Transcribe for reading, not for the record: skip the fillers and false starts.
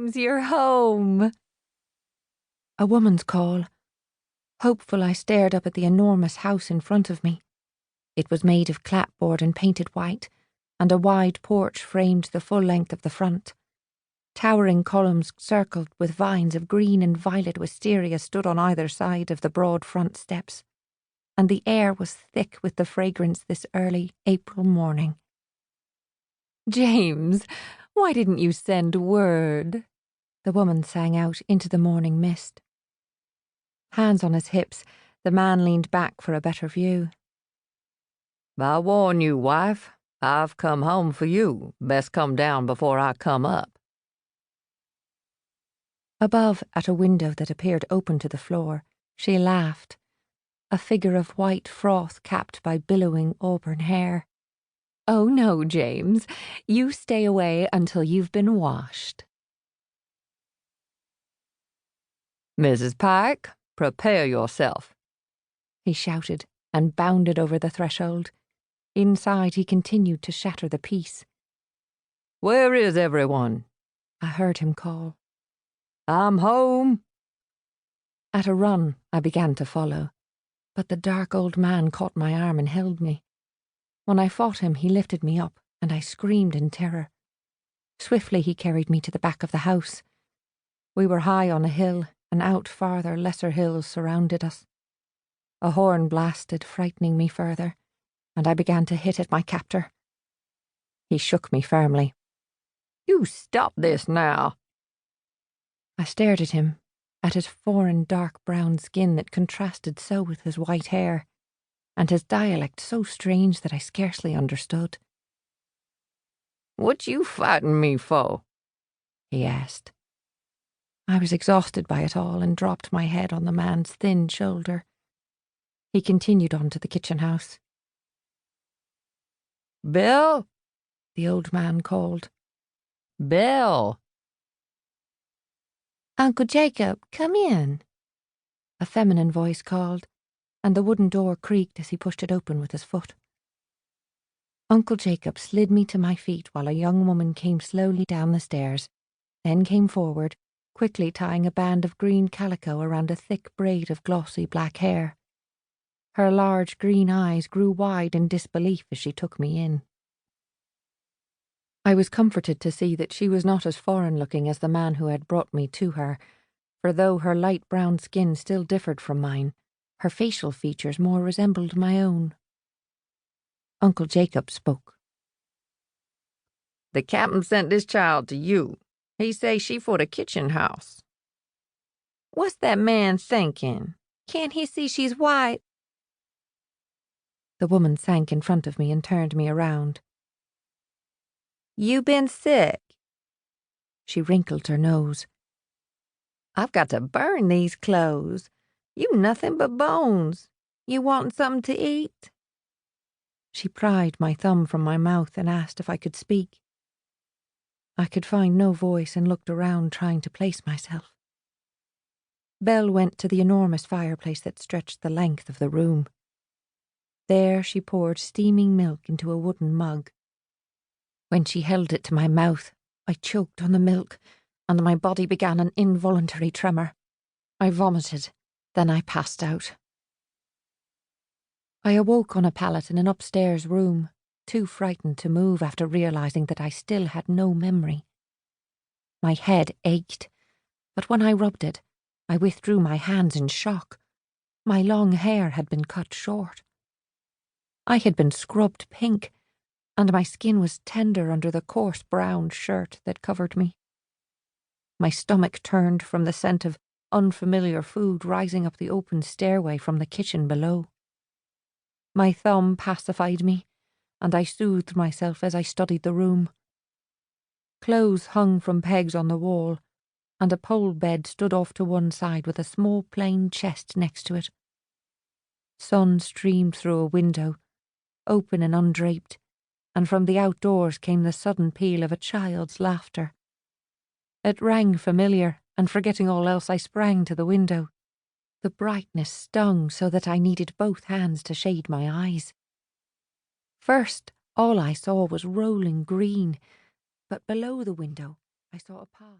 James, you're home. A woman's call. Hopeful, I stared up at the enormous house in front of me. It was made of clapboard and painted white, and a wide porch framed the full length of the front. Towering columns circled with vines of green and violet wisteria stood on either side of the broad front steps, and the air was thick with the fragrance this early April morning. James, why didn't you send word? The woman sang out into the morning mist. Hands on his hips, the man leaned back for a better view. I warn you, wife, I've come home for you. Best come down before I come up. Above, at a window that appeared open to the floor, she laughed, a figure of white froth capped by billowing auburn hair. Oh no, James, you stay away until you've been washed. Mrs. Pike, prepare yourself, he shouted and bounded over the threshold. Inside he continued to shatter the peace. Where is everyone? I heard him call. I'm home. At a run, I began to follow, but the dark old man caught my arm and held me. When I fought him, he lifted me up, and I screamed in terror. Swiftly he carried me to the back of the house. We were high on a hill, and out farther lesser hills surrounded us. A horn blasted, frightening me further, and I began to hit at my captor. He shook me firmly. You stop this now. I stared at him, at his foreign dark brown skin that contrasted so with his white hair, and his dialect so strange that I scarcely understood. What you fighting me for? He asked. I was exhausted by it all and dropped my head on the man's thin shoulder. He continued on to the kitchen house. Bill? The old man called. Bill? Uncle Jacob, come in. A feminine voice called, and the wooden door creaked as he pushed it open with his foot. Uncle Jacob slid me to my feet while a young woman came slowly down the stairs, then came forward, quickly tying a band of green calico around a thick braid of glossy black hair. Her large green eyes grew wide in disbelief as she took me in. I was comforted to see that she was not as foreign-looking as the man who had brought me to her, for though her light brown skin still differed from mine, her facial features more resembled my own. Uncle Jacob spoke. The captain sent this child to you. He say she for the kitchen house. What's that man thinking? Can't he see she's white? The woman sank in front of me and turned me around. You been sick? She wrinkled her nose. I've got to burn these clothes. You nothing but bones. You want something to eat? She pried my thumb from my mouth and asked if I could speak. I could find no voice and looked around trying to place myself. Belle went to the enormous fireplace that stretched the length of the room. There she poured steaming milk into a wooden mug. When she held it to my mouth, I choked on the milk, and my body began an involuntary tremor. I vomited, then I passed out. I awoke on a pallet in an upstairs room, too frightened to move after realizing that I still had no memory. My head ached, but when I rubbed it, I withdrew my hands in shock. My long hair had been cut short. I had been scrubbed pink, and my skin was tender under the coarse brown shirt that covered me. My stomach turned from the scent of unfamiliar food rising up the open stairway from the kitchen below. My thumb pacified me, and I soothed myself as I studied the room. Clothes hung from pegs on the wall, and a pole bed stood off to one side with a small plain chest next to it. Sun streamed through a window, open and undraped, and from the outdoors came the sudden peal of a child's laughter. It rang familiar, and forgetting all else, I sprang to the window. The brightness stung so that I needed both hands to shade my eyes. First, all I saw was rolling green, but below the window I saw a path.